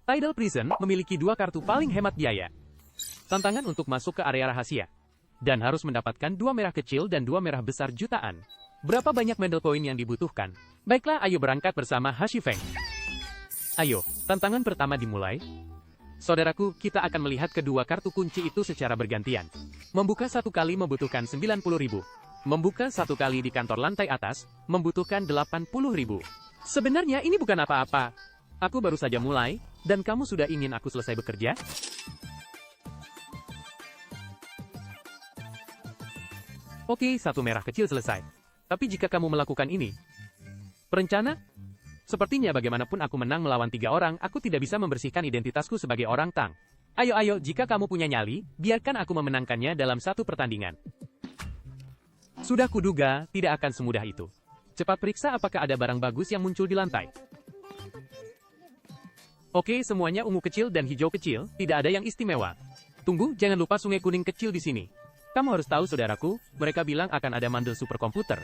Tidal Prison memiliki 2 kartu paling hemat biaya. Tantangan untuk masuk ke area rahasia. Dan harus mendapatkan 2 merah kecil dan 2 merah besar jutaan. Berapa banyak medal point yang dibutuhkan? Baiklah, ayo berangkat bersama Hashi Feng. Ayo, tantangan pertama dimulai. Saudaraku, kita akan melihat kedua kartu kunci itu secara bergantian. Membuka 1 kali membutuhkan 90.000. Membuka 1 kali di kantor lantai atas, membutuhkan 80.000. Sebenarnya ini bukan apa-apa. Aku baru saja mulai, dan kamu sudah ingin aku selesai bekerja? Oke, 1 merah kecil selesai. Tapi jika kamu melakukan ini, perencana? Sepertinya bagaimanapun aku menang melawan 3 orang, aku tidak bisa membersihkan identitasku sebagai orang Tang. Ayo, jika kamu punya nyali, biarkan aku memenangkannya dalam 1 pertandingan. Sudah kuduga, tidak akan semudah itu. Cepat periksa apakah ada barang bagus yang muncul di lantai. Oke, semuanya ungu kecil dan hijau kecil, tidak ada yang istimewa. Tunggu, jangan lupa sungai kuning kecil di sini. Kamu harus tahu, saudaraku, mereka bilang akan ada mandel superkomputer.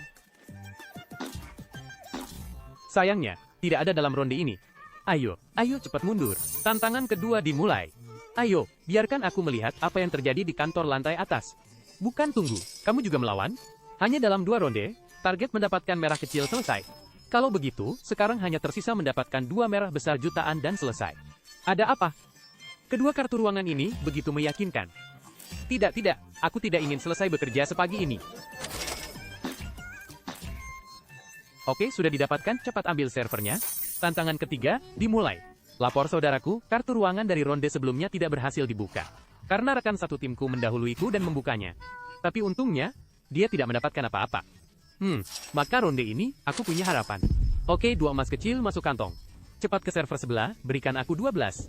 Sayangnya, tidak ada dalam ronde ini. Ayo cepat mundur. Tantangan kedua dimulai. Ayo, biarkan aku melihat apa yang terjadi di kantor lantai atas. Bukan, tunggu, kamu juga melawan? Hanya dalam 2 ronde, target mendapatkan merah kecil selesai. Kalau begitu, sekarang hanya tersisa mendapatkan 2 merah besar jutaan dan selesai. Ada apa? Kedua kartu ruangan ini begitu meyakinkan. Tidak, aku tidak ingin selesai bekerja sepagi ini. Oke, sudah didapatkan, cepat ambil servernya. Tantangan ketiga, dimulai. Lapor saudaraku, kartu ruangan dari ronde sebelumnya tidak berhasil dibuka. Karena rekan satu timku mendahuluiku dan membukanya. Tapi untungnya, dia tidak mendapatkan apa-apa. Maka ronde ini, aku punya harapan. Oke, 2 emas kecil masuk kantong. Cepat ke server sebelah, berikan aku 12.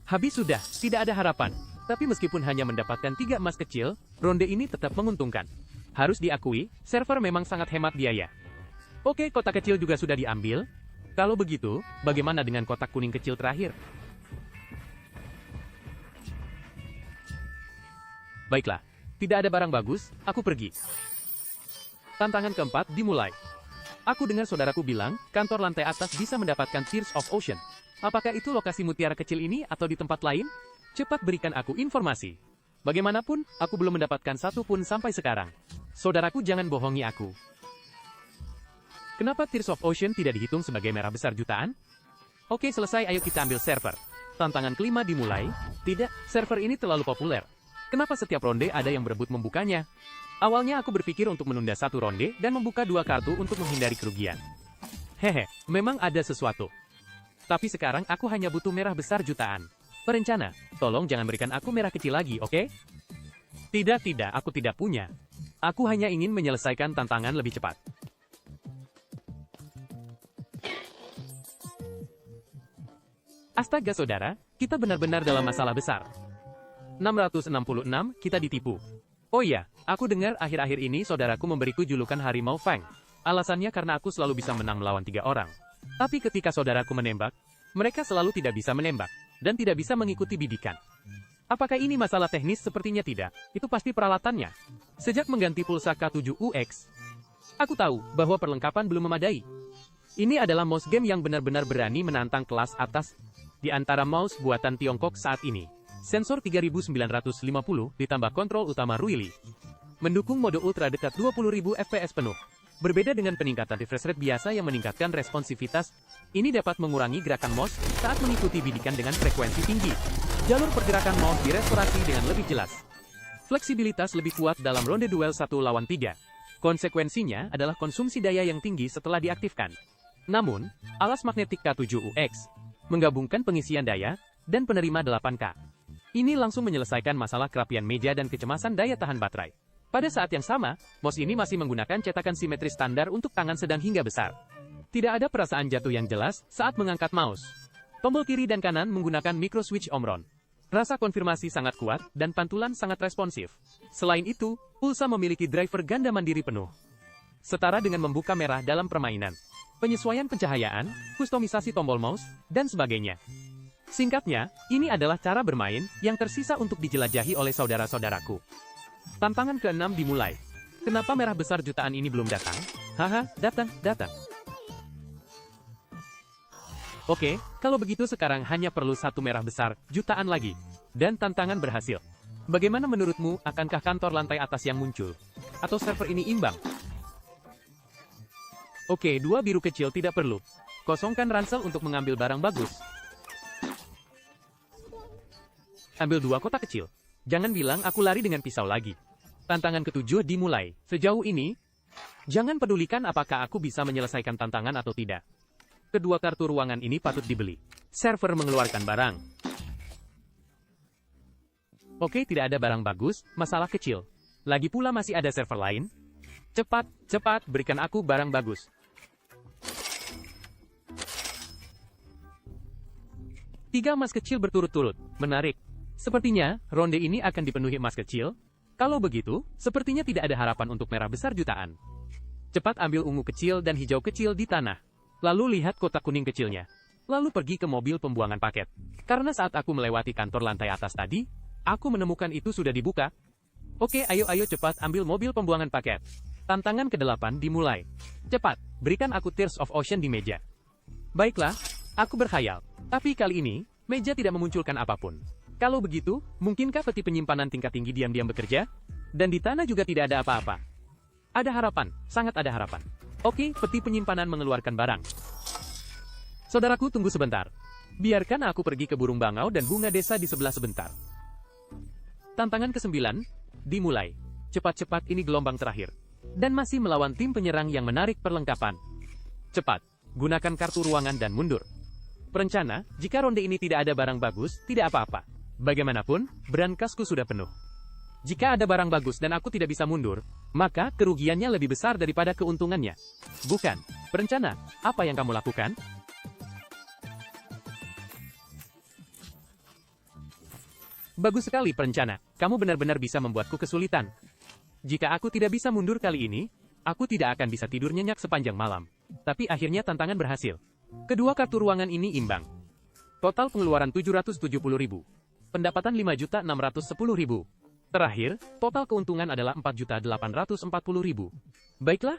Habis sudah, tidak ada harapan. Tapi meskipun hanya mendapatkan 3 emas kecil, ronde ini tetap menguntungkan. Harus diakui, server memang sangat hemat biaya. Oke, kotak kecil juga sudah diambil. Kalau begitu, bagaimana dengan kotak kuning kecil terakhir? Baiklah. Tidak ada barang bagus, aku pergi. Tantangan keempat dimulai. Aku dengar saudaraku bilang, kantor lantai atas bisa mendapatkan Tears of Ocean. Apakah itu lokasi mutiara kecil ini atau di tempat lain? Cepat berikan aku informasi. Bagaimanapun, aku belum mendapatkan 1 pun sampai sekarang. Saudaraku, jangan bohongi aku. Kenapa Tears of Ocean tidak dihitung sebagai merah besar jutaan? Oke, selesai, ayo kita ambil server. Tantangan kelima dimulai. Tidak, server ini terlalu populer. Kenapa setiap ronde ada yang berebut membukanya? Awalnya aku berpikir untuk menunda 1 ronde dan membuka 2 kartu untuk menghindari kerugian. Hehe, memang ada sesuatu. Tapi sekarang aku hanya butuh merah besar jutaan. Perencana, tolong jangan berikan aku merah kecil lagi, oke? Tidak, aku tidak punya. Aku hanya ingin menyelesaikan tantangan lebih cepat. Astaga saudara, kita benar-benar dalam masalah besar. 666, kita ditipu. Oh iya, aku dengar akhir-akhir ini saudaraku memberiku julukan Harimau Fang. Alasannya karena aku selalu bisa menang melawan 3 orang. Tapi ketika saudaraku menembak, mereka selalu tidak bisa menembak, dan tidak bisa mengikuti bidikan. Apakah ini masalah teknis? Sepertinya tidak. Itu pasti peralatannya. Sejak mengganti pulsa K7UX, aku tahu bahwa perlengkapan belum memadai. Ini adalah mouse game yang benar-benar berani menantang kelas atas di antara mouse buatan Tiongkok saat ini. Sensor 3950 ditambah kontrol utama Ruili. Mendukung mode ultra dekat 20.000 fps penuh. Berbeda dengan peningkatan refresh rate biasa yang meningkatkan responsivitas, ini dapat mengurangi gerakan mouse saat mengikuti bidikan dengan frekuensi tinggi. Jalur pergerakan mouse direstorasi dengan lebih jelas. Fleksibilitas lebih kuat dalam ronde duel 1 lawan 3. Konsekuensinya adalah konsumsi daya yang tinggi setelah diaktifkan. Namun, alas magnetik K7UX menggabungkan pengisian daya dan penerima 8K. Ini langsung menyelesaikan masalah kerapian meja dan kecemasan daya tahan baterai. Pada saat yang sama, mouse ini masih menggunakan cetakan simetri standar untuk tangan sedang hingga besar. Tidak ada perasaan jatuh yang jelas saat mengangkat mouse. Tombol kiri dan kanan menggunakan micro switch Omron. Rasa konfirmasi sangat kuat dan pantulan sangat responsif. Selain itu, pulsa memiliki driver ganda mandiri penuh. Setara dengan membuka merah dalam permainan. Penyesuaian pencahayaan, kustomisasi tombol mouse, dan sebagainya. Singkatnya, ini adalah cara bermain yang tersisa untuk dijelajahi oleh saudara-saudaraku. Tantangan ke-6 dimulai. Kenapa merah besar jutaan ini belum datang? Haha, datang. Oke, kalau begitu sekarang hanya perlu satu merah besar, jutaan lagi. Dan tantangan berhasil. Bagaimana menurutmu, akankah kantor lantai atas yang muncul? Atau server ini imbang? Oke, 2 biru kecil tidak perlu. Kosongkan ransel untuk mengambil barang bagus. Ambil 2 kotak kecil. Jangan bilang aku lari dengan pisau lagi. Tantangan ke-7 dimulai. Sejauh ini, jangan pedulikan apakah aku bisa menyelesaikan tantangan atau tidak. Kedua kartu ruangan ini patut dibeli. Server mengeluarkan barang. Oke, tidak ada barang bagus, masalah kecil. Lagi pula masih ada server lain. Cepat, cepat, berikan aku barang bagus. Tiga emas kecil berturut-turut, menarik. Sepertinya, ronde ini akan dipenuhi emas kecil. Kalau begitu, sepertinya tidak ada harapan untuk merah besar jutaan. Cepat ambil ungu kecil dan hijau kecil di tanah. Lalu lihat kotak kuning kecilnya. Lalu pergi ke mobil pembuangan paket. Karena saat aku melewati kantor lantai atas tadi, aku menemukan itu sudah dibuka. Oke, ayo cepat ambil mobil pembuangan paket. Tantangan ke-8 dimulai. Cepat, berikan aku Tears of Ocean di meja. Baiklah, aku berkhayal. Tapi kali ini, meja tidak memunculkan apapun. Kalau begitu, mungkinkah peti penyimpanan tingkat tinggi diam-diam bekerja? Dan di tanah juga tidak ada apa-apa. Ada harapan, sangat ada harapan. Oke, peti penyimpanan mengeluarkan barang. Saudaraku, tunggu sebentar. Biarkan aku pergi ke burung bangau dan bunga desa di sebelah sebentar. Tantangan ke-9 dimulai. Cepat-cepat, ini gelombang terakhir. Dan masih melawan tim penyerang yang menarik perlengkapan. Cepat, gunakan kartu ruangan dan mundur. Perencana, jika ronde ini tidak ada barang bagus, tidak apa-apa. Bagaimanapun, brankasku sudah penuh. Jika ada barang bagus dan aku tidak bisa mundur, maka kerugiannya lebih besar daripada keuntungannya. Bukan, perencana, apa yang kamu lakukan? Bagus sekali, perencana. Kamu benar-benar bisa membuatku kesulitan. Jika aku tidak bisa mundur kali ini, aku tidak akan bisa tidur nyenyak sepanjang malam. Tapi akhirnya tantangan berhasil. Kedua kartu ruangan ini imbang. Total pengeluaran 770.000. Pendapatan 5.610.000. Terakhir, total keuntungan adalah 4.840.000. Baiklah,